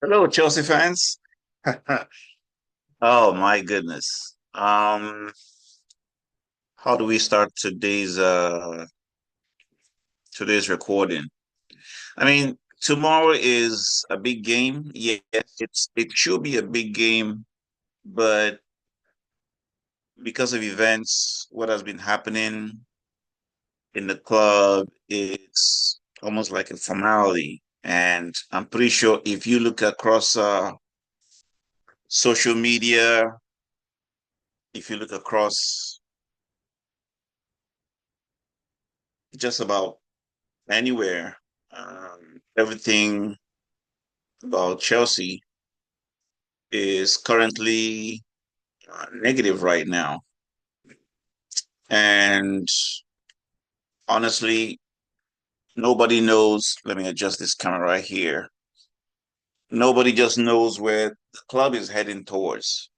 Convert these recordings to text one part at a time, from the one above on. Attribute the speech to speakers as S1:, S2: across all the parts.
S1: Hello, Chelsea fans. Oh my goodness. How do we start today's recording? I mean, tomorrow is a big game. Yes, it should be a big game, but because of events, what has been happening in the club, it's almost like a formality. And I'm pretty sure if you look across social media, if you look across just about anywhere. Everything about Chelsea is currently negative right now. And honestly, nobody knows. Let me adjust this camera right here. Nobody just knows where the club is heading towards.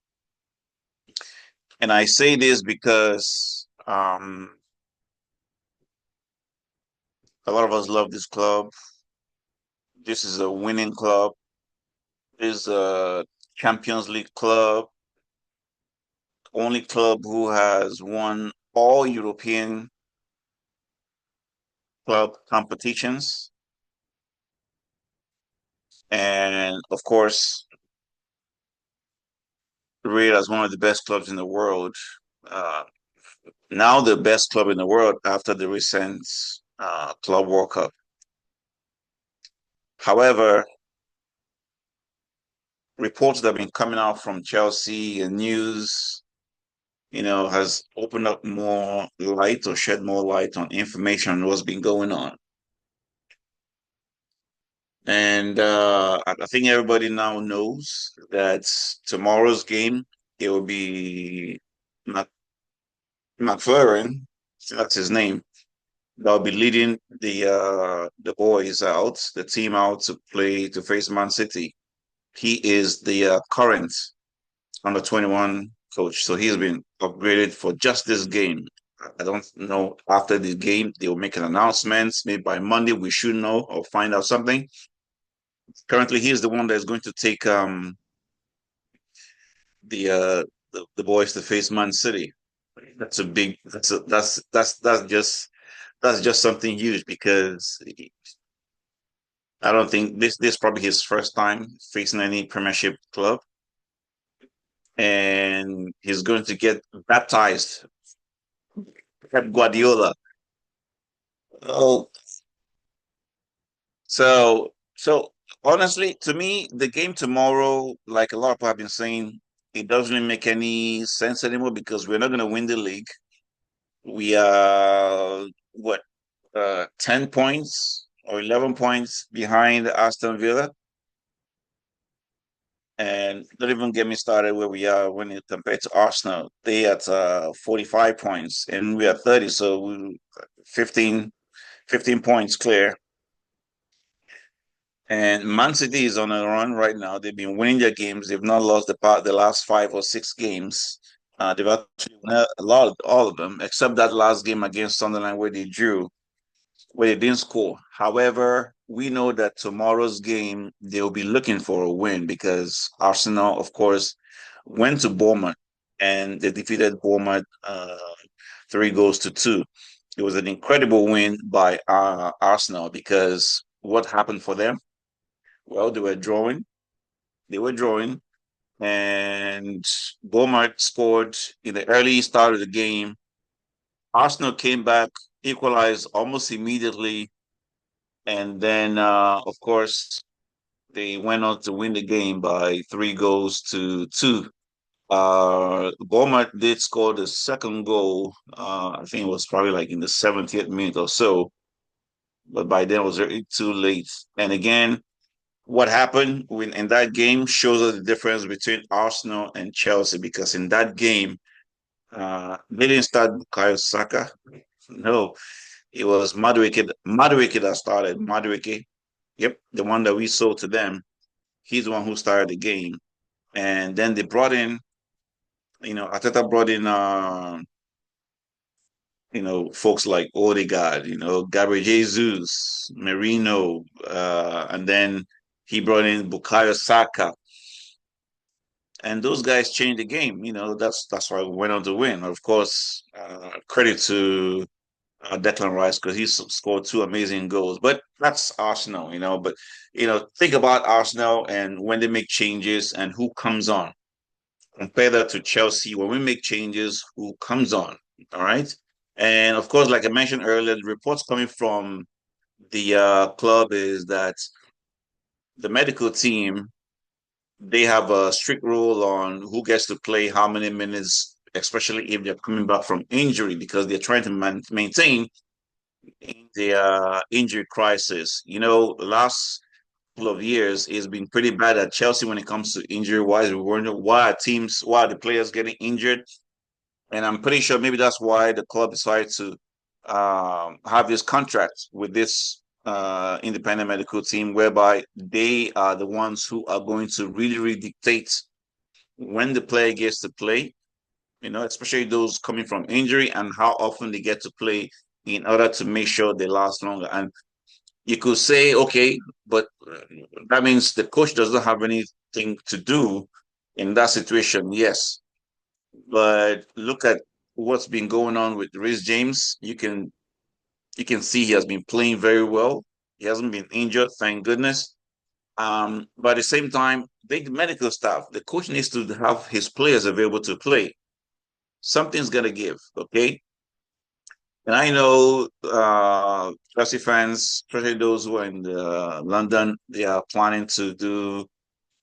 S1: And I say this because a lot of us love this club. This is a winning club. This is a Champions League club, only club who has won all European club competitions. And of course, rated as one of the best clubs in the world. Uh, Now the best club in the world after the recent Club World Cup. However, reports that have been coming out from Chelsea and news, has opened up more light or shed more light on information on what's been going on. And I think everybody now knows that tomorrow's game, it will be Mac McFarlane, that's his name, that'll be leading the boys out, the team out to face Man City. He is the current under 21 coach, so he's been upgraded for just this game. I don't know after the game they will make an announcement. Maybe by Monday we should know or find out something. Currently, he's the one that is going to take the boys to face Man City. That's a big. That's just something huge because I don't think this is probably his first time facing any Premiership club, and he's going to get baptized. Pep Guardiola. Oh, so honestly, to me, the game tomorrow, like a lot of people have been saying, it doesn't really make any sense anymore because we're not going to win the league. We are what 10 points or 11 points behind Aston Villa. And don't even get me started where we are when you compare to Arsenal. They at 45 points and we are 30, so 15, 15 points clear. And Man City is on a run right now. They've been winning their games. They've not lost the last 5 or 6 games. They've actually won a lot, all of them, except that last game against Sunderland where they drew, where they didn't score. However, we know that tomorrow's game they'll be looking for a win because Arsenal, of course, went to Bournemouth and they defeated Bournemouth 3 goals to 2. It was an incredible win by Arsenal because what happened for them? Well, they were drawing. They were drawing, and Bournemouth scored in the early start of the game. Arsenal came back, equalized almost immediately, and then, of course, they went on to win the game by 3 goals to 2. Bournemouth did score the second goal. I think it was probably like in the 70th minute or so, but by then it was already too late. And again, what happened in that game shows us the difference between Arsenal and Chelsea because in that game, they didn't start Bukayo Saka. No, it was Madueke that started. Madueke, yep, the one that we sold to them. He's the one who started the game. And then they brought in, Ateta brought in, folks like Odegaard, Gabriel Jesus, Merino, and then He brought in Bukayo Saka, and those guys changed the game. That's why we went on to win. Of course, credit to Declan Rice because he scored two amazing goals. But that's Arsenal, But think about Arsenal and when they make changes and who comes on. Compare that to Chelsea. When we make changes, who comes on? All right. And of course, like I mentioned earlier, the reports coming from the club is that the medical team they have a strict rule on who gets to play how many minutes, especially if they're coming back from injury, because they're trying to maintain the injury crisis. Last couple of years it's been pretty bad at Chelsea when it comes to injury wise. We wonder why are the players getting injured, and I'm pretty sure maybe that's why the club decided to have this contract with this independent medical team, whereby they are the ones who are going to really, really dictate when the player gets to play. Especially those coming from injury and how often they get to play in order to make sure they last longer. And you could say, okay, but that means the coach doesn't have anything to do in that situation. Yes, but look at what's been going on with Rhys James. You can see he has been playing very well. He hasn't been injured, thank goodness. But at the same time, the medical staff, the coach needs to have his players available to play. Something's gonna give, okay? And I know Chelsea fans, especially those who are in London, they are planning to do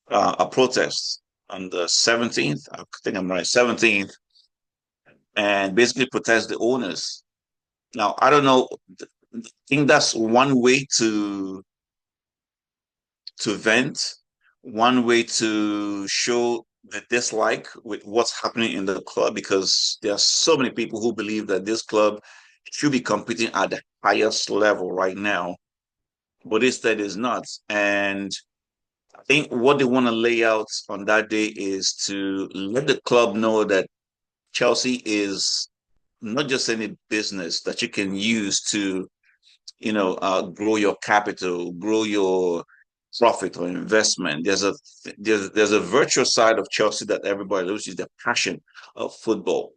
S1: a protest on the 17th. I think I'm right, 17th, and basically protest the owners. Now, I don't know. I think that's one way to vent, one way to show the dislike with what's happening in the club, because there are so many people who believe that this club should be competing at the highest level right now, but instead is not. And I think what they want to lay out on that day is to let the club know that Chelsea is not just any business that you can use to grow your capital, grow your profit or investment. There's a virtual side of Chelsea that everybody knows is the passion of football.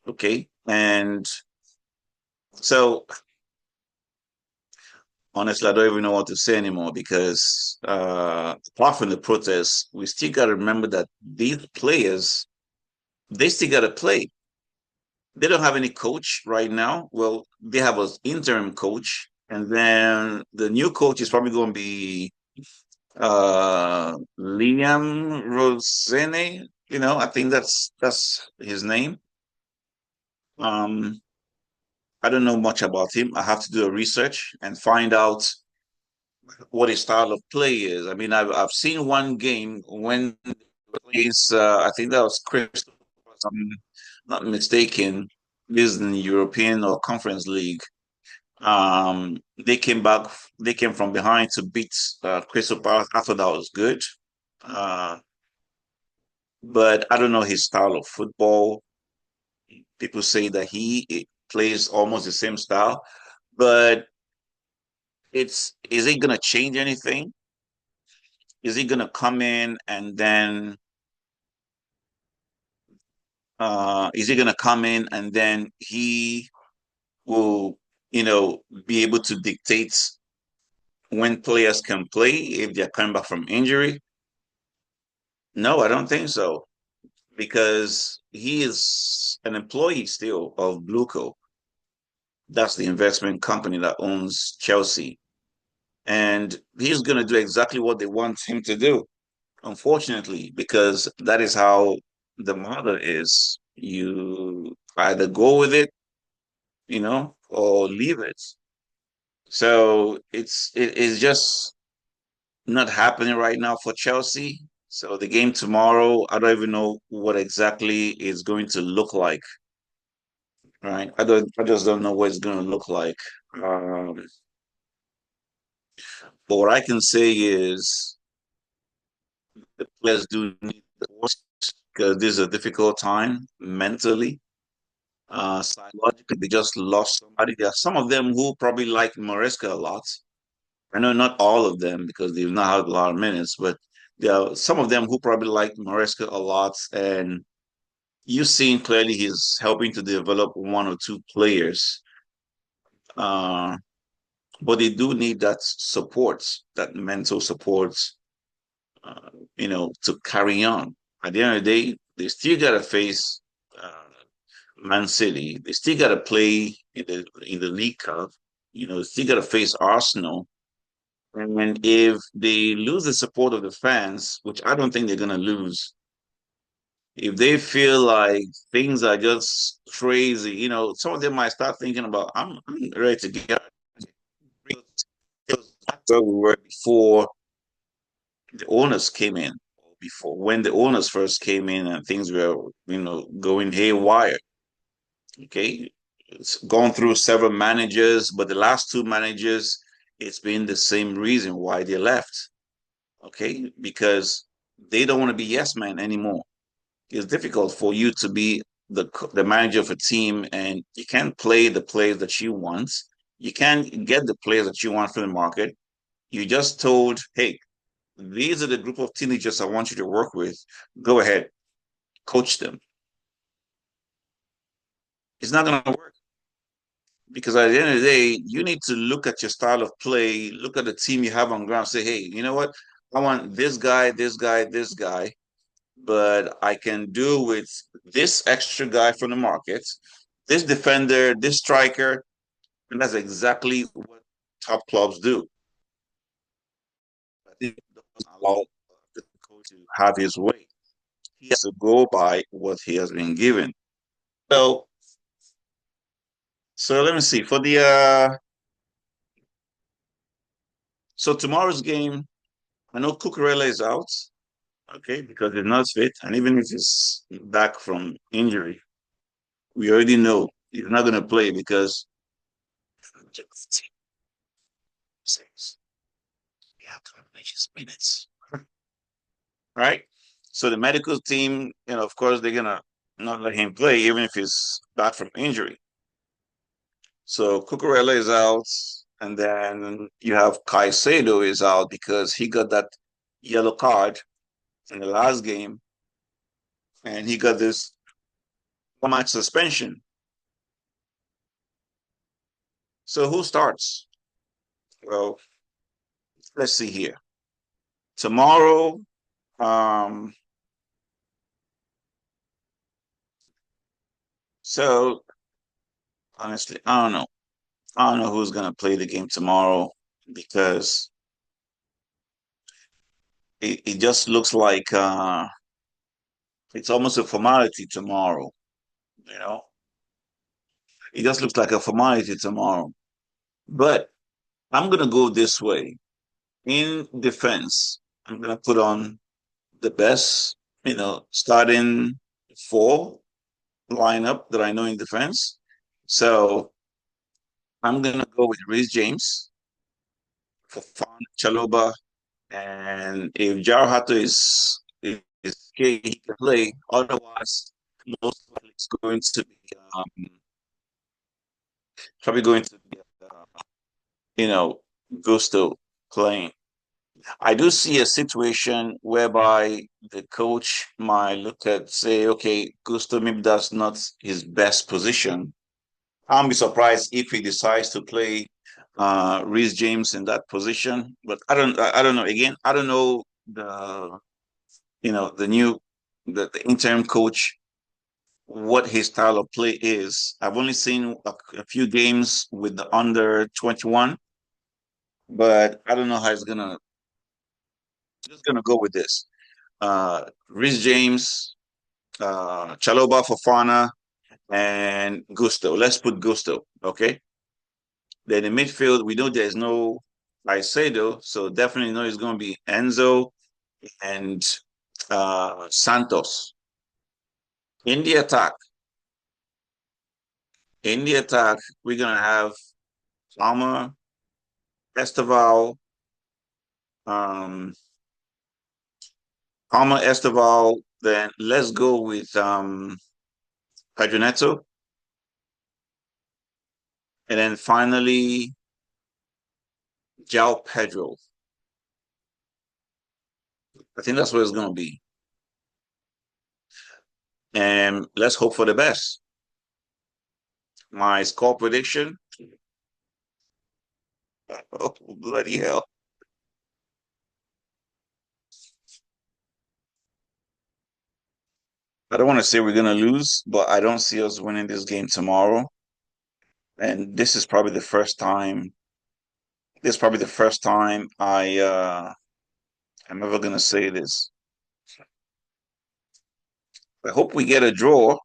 S1: Okay, and so honestly, I don't even know what to say anymore because apart from the protests, we still got to remember that these players they still got to play. They don't have any coach right now. Well, they have an interim coach, and then the new coach is probably going to be Liam Rosenior. I think that's his name. Um, I don't know much about him. I have to do a research and find out what his style of play is. I mean, I've seen one game when he's I think that was Chris, if I'm not mistaken, is in the European or Conference League. They came back. They came from behind to beat Crystal Palace. I thought that was good. Uh, but I don't know his style of football. People say that he plays almost the same style, but is he gonna change anything? Is he gonna come in and then he will be able to dictate when players can play if they're coming back from injury? No, I don't think so because he is an employee still of Blueco. That's the investment company that owns Chelsea. And he's going to do exactly what they want him to do, unfortunately, because that is how the model is. You either go with it, or leave it. So it's just not happening right now for Chelsea. So the game tomorrow, I don't even know what exactly is going to look like. Right? I just don't know what it's going to look like. Um, but what I can say is the players do need the work because this is a difficult time mentally, psychologically. They just lost somebody. There are some of them who probably like Maresca a lot, I know not all of them because they've not had a lot of minutes, but there are some of them who probably like Maresca a lot, and you've seen clearly he's helping to develop one or two players. Uh, but they do need that support, that mental support, uh, to carry on. At the end of the day, they still got to face uh, Man City. They still got to play in the League Cup. They still got to face Arsenal. And if they lose the support of the fans, which I don't think they're going to lose, if they feel like things are just crazy, some of them might start thinking about, I'm ready to get out. Because that's where we were before the owners came in, before when the owners first came in and things were, going haywire. Okay. It's gone through several managers, but the last two managers, it's been the same reason why they left. Okay. Because they don't want to be yes man anymore. It's difficult for you to be the manager of a team and you can't play the players that you want. You can't get the players that you want from the market. You just told, hey, these are the group of teenagers I want you to work with. Go ahead, coach them. It's not going to work because at the end of the day, you need to look at your style of play, look at the team you have on ground, say, hey, you know what? I want this guy, this guy, this guy, but I can do with this extra guy from the market, this defender, this striker. And that's exactly what top clubs do. It doesn't allow the coach to have his way. He has to go by what he has been given. So, so let me see. So tomorrow's game, I know Cucurella is out, okay, because he's not fit, and even if he's back from injury, we already know he's not going to play because we have to manage his minutes, right? So the medical team, of course, they're gonna not let him play even if he's back from injury. So Cucurella is out, and then you have Caicedo is out because he got that yellow card in the last game, and he got this 1 match suspension. So who starts? Well, let's see here. Tomorrow, um, so honestly, I don't know. I don't know who's gonna play the game tomorrow because it just looks like it's almost a formality tomorrow. You know, it just looks like a formality tomorrow. But I'm gonna go this way. In defense, I'm gonna put on the best, starting four lineup that I know in defense. So I'm gonna go with Reece James for fun, Chaloba, and if Jarhato is okay, he can play. Otherwise, most likely it's going to be probably going to be you know Gusto playing. I do see a situation whereby the coach might look at say, okay, Gusto maybe that's not his best position. I'll be surprised if he decides to play Reece James in that position. But I don't know. Again, I don't know the new the interim coach what his style of play is. I've only seen a few games with the under 21, but I don't know how it's gonna. Just gonna go with this. Rhys James, Chaloba Fofana, and Gusto. Let's put Gusto, okay? Then in midfield, we know there's no Caicedo, so definitely know it's going to be Enzo and Santos. In the attack, we're going to have Palmer, Esteval, um, Esteval. Then let's go with Pedro Neto. And then finally, Jao Pedro. I think that's what it's going to be. And let's hope for the best. My score prediction. Oh, bloody hell. I don't want to say we're going to lose, but I don't see us winning this game tomorrow. And this is probably the first time I'm ever going to say this. I hope we get a draw.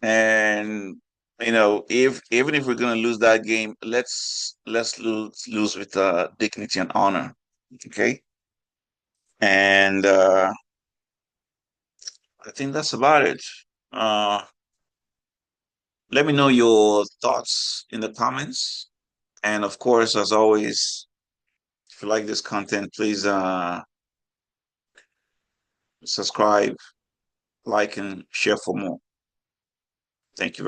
S1: And if even if we're going to lose that game, let's lose with dignity and honor. Okay. And I think that's about it. Uh, Let me know your thoughts in the comments. And of course, as always, if you like this content, please subscribe, like, and share for more. Thank you.